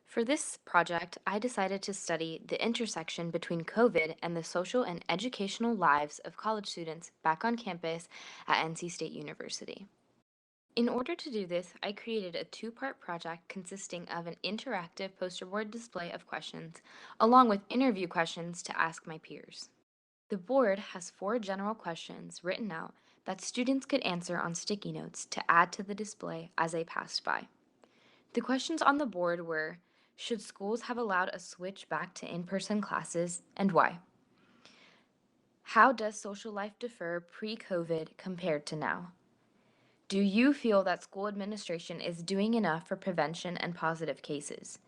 For this project, I decided to study the intersection between COVID and the social and educational lives of college students back on campus at NC State University. In order to do this, I created a two-part project consisting of an interactive poster board display of questions, along with interview questions to ask my peers. The board has four general questions written out that students could answer on sticky notes to add to the display as they passed by. The questions on the board were: should schools have allowed a switch back to in-person classes, and why? How does social life differ pre-COVID compared to now? Do you feel that school administration is doing enough for prevention and positive cases?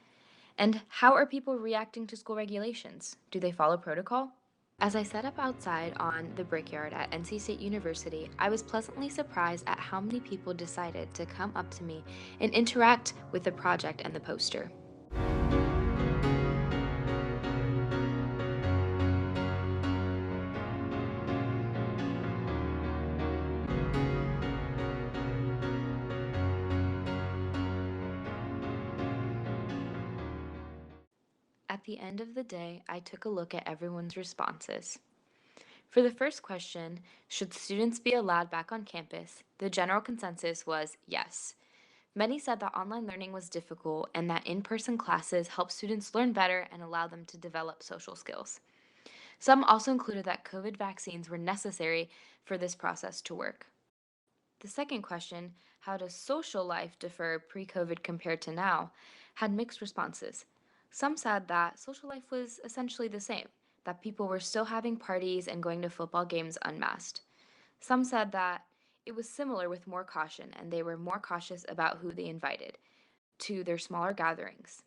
And how are people reacting to school regulations? Do they follow protocol? As I sat up outside on the brickyard at NC State University, I was pleasantly surprised at how many people decided to come up to me and interact with the project and the poster. At the end of the day, I took a look at everyone's responses. For the first question, should students be allowed back on campus, the general consensus was yes. Many said that online learning was difficult and that in-person classes help students learn better and allow them to develop social skills. Some also included that COVID vaccines were necessary for this process to work. The second question, how does social life differ pre-COVID compared to now, had mixed responses. Some said that social life was essentially the same, that people were still having parties and going to football games unmasked. Some said that it was similar with more caution and they were more cautious about who they invited to their smaller gatherings.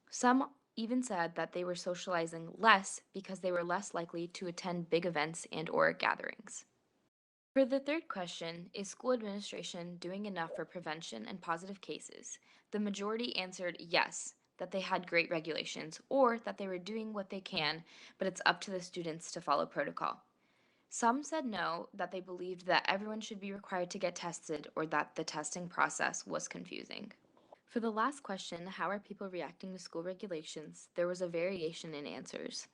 Some even said that they were socializing less because they were less likely to attend big events and or gatherings. For the third question, is school administration doing enough for prevention and positive cases? The majority answered yes, that they had great regulations, or that they were doing what they can, but it's up to the students to follow protocol. Some said no, that they believed that everyone should be required to get tested or that the testing process was confusing. For the last question, how are people reacting to school regulations, there was a variation in answers.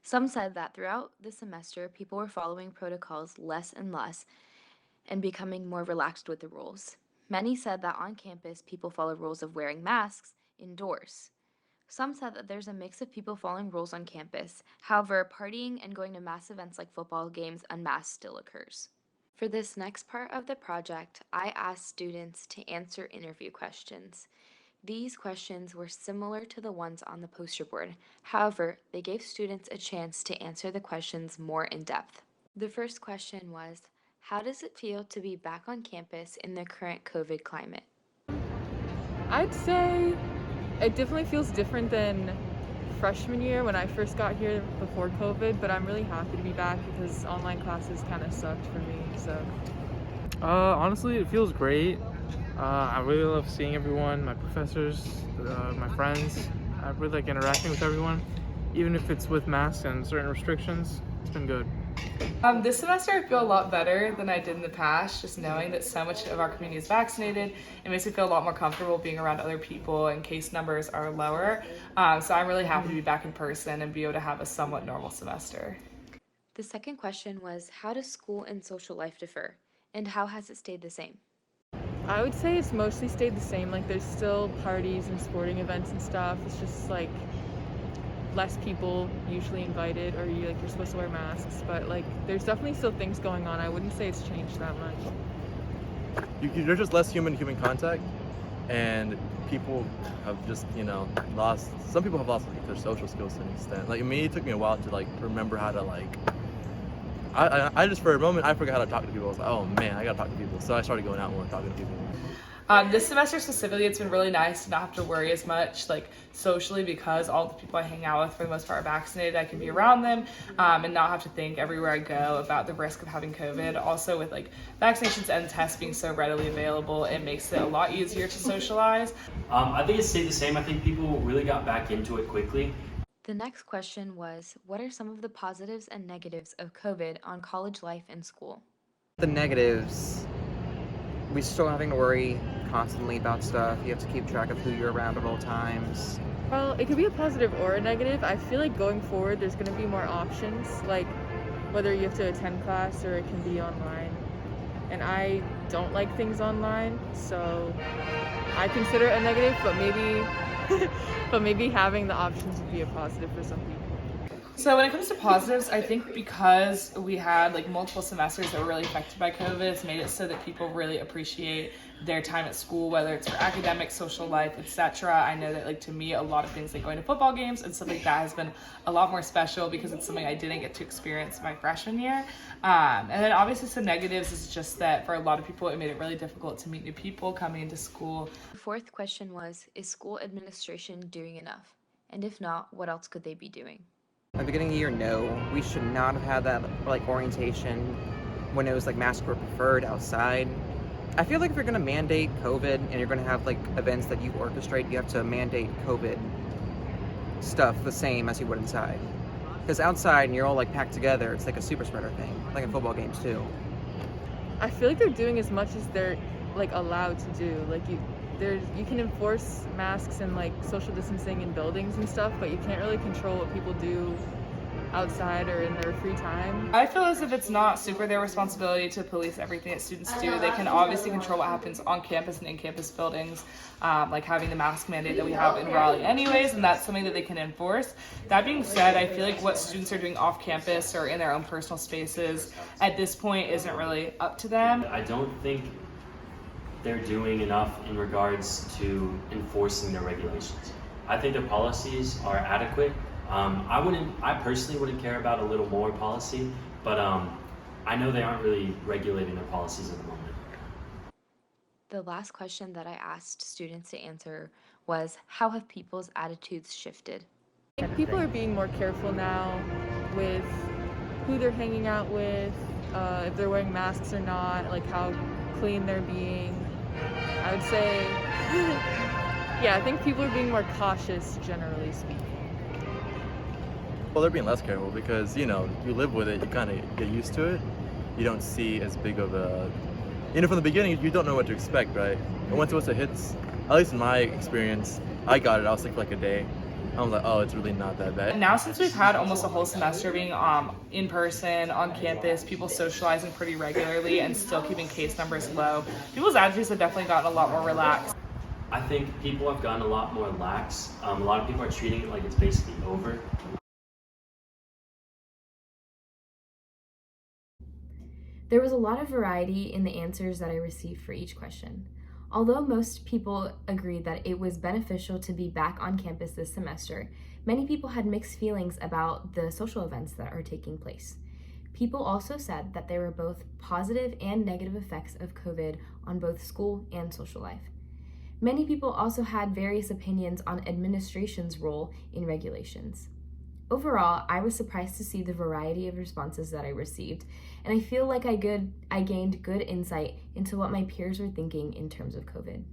Some said that throughout the semester, people were following protocols less and less and becoming more relaxed with the rules. Many said that on campus, people follow rules of wearing masks indoors. Some said that there's a mix of people following rules on campus. However, partying and going to mass events like football games unmasked still occurs. For this next part of the project, I asked students to answer interview questions. These questions were similar to the ones on the poster board. However, they gave students a chance to answer the questions more in depth. The first question was, how does it feel to be back on campus in the current COVID climate? I'd say it definitely feels different than freshman year when I first got here before COVID, but I'm really happy to be back because online classes kind of sucked for me. So Honestly, it feels great. I really love seeing everyone, my professors, my friends. I really like interacting with everyone, even if it's with masks and certain restrictions. It's been good. This semester I feel a lot better than I did in the past, just knowing that so much of our community is vaccinated. It makes me feel a lot more comfortable being around other people and case numbers are lower. So I'm really happy to be back in person and be able to have a somewhat normal semester. The second question was, how does school and social life differ? And how has it stayed the same? I would say it's mostly stayed the same. Like there's still parties and sporting events and stuff. It's just like less people usually invited, or you're supposed to wear masks. But like there's definitely still things going on. I wouldn't say it's changed that much. There's just less human contact, and people have just lost. Some people have lost like, their social skills to an extent. Like me, it took me a while to like remember how to like. I just for a moment I forgot how to talk to people. I was like, oh man, I gotta talk to people. So I started going out more and talking to people. This semester specifically, it's been really nice to not have to worry as much like socially because all the people I hang out with for the most part are vaccinated. I can be around them and not have to think everywhere I go about the risk of having COVID. Also with like vaccinations and tests being so readily available, it makes it a lot easier to socialize. I think it stayed the same. I think people really got back into it quickly. The next question was, what are some of the positives and negatives of COVID on college life and school? The negatives, we still having to worry constantly about stuff. You have to keep track of who you're around at all times. Well, it could be a positive or a negative. I feel like going forward, there's going to be more options, like whether you have to attend class or it can be online. And I don't like things online, so I consider it a negative, but maybe having the options would be a positive for some people. So when it comes to positives, I think because we had like multiple semesters that were really affected by COVID, it's made it so that people really appreciate their time at school, whether it's for academic, social life, etc. I know that like to me, a lot of things like going to football games and stuff like that has been a lot more special because it's something I didn't get to experience my freshman year. And then obviously some negatives is just that for a lot of people, it made it really difficult to meet new people coming into school. The fourth question was, is school administration doing enough? And if not, what else could they be doing? At the beginning of the year, no, we should not have had that like orientation when it was like masks were preferred outside. I feel like if you're gonna mandate COVID and you're gonna have like events that you orchestrate, you have to mandate COVID stuff the same as you would inside. Because outside and you're all like packed together, it's like a super spreader thing, like in football games too. I feel like they're doing as much as they're like allowed to do. Like you can enforce masks and like social distancing in buildings and stuff, but you can't really control what people do outside or in their free time. I feel as if it's not super their responsibility to police everything that students do. They can obviously control what happens on campus and in campus buildings, like having the mask mandate that we have in Raleigh anyways, and that's something that they can enforce. That being said, I feel like what students are doing off campus or in their own personal spaces at this point isn't really up to them. I don't think they're doing enough in regards to enforcing their regulations. I think their policies are adequate. I personally wouldn't care about a little more policy, but I know they aren't really regulating their policies at the moment. The last question that I asked students to answer was, how have people's attitudes shifted? People are being more careful now with who they're hanging out with, if they're wearing masks or not, like how clean they're being. I would say, yeah, I think people are being more cautious, generally speaking. Well, they're being less careful because, you live with it, you kind of get used to it. You don't see as big of a, from the beginning, you don't know what to expect, right? And once it hits, at least in my experience, I got it, I was sick for like a day. I was like, oh, it's really not that bad. Now since we've had almost a whole semester being in person, on campus, people socializing pretty regularly and still keeping case numbers low, people's attitudes have definitely gotten a lot more relaxed. I think people have gotten a lot more lax. A lot of people are treating it like it's basically over. There was a lot of variety in the answers that I received for each question. Although most people agreed that it was beneficial to be back on campus this semester, many people had mixed feelings about the social events that are taking place. People also said that there were both positive and negative effects of COVID on both school and social life. Many people also had various opinions on administration's role in regulations. Overall, I was surprised to see the variety of responses that I received, and I feel like I gained good insight into what my peers were thinking in terms of COVID.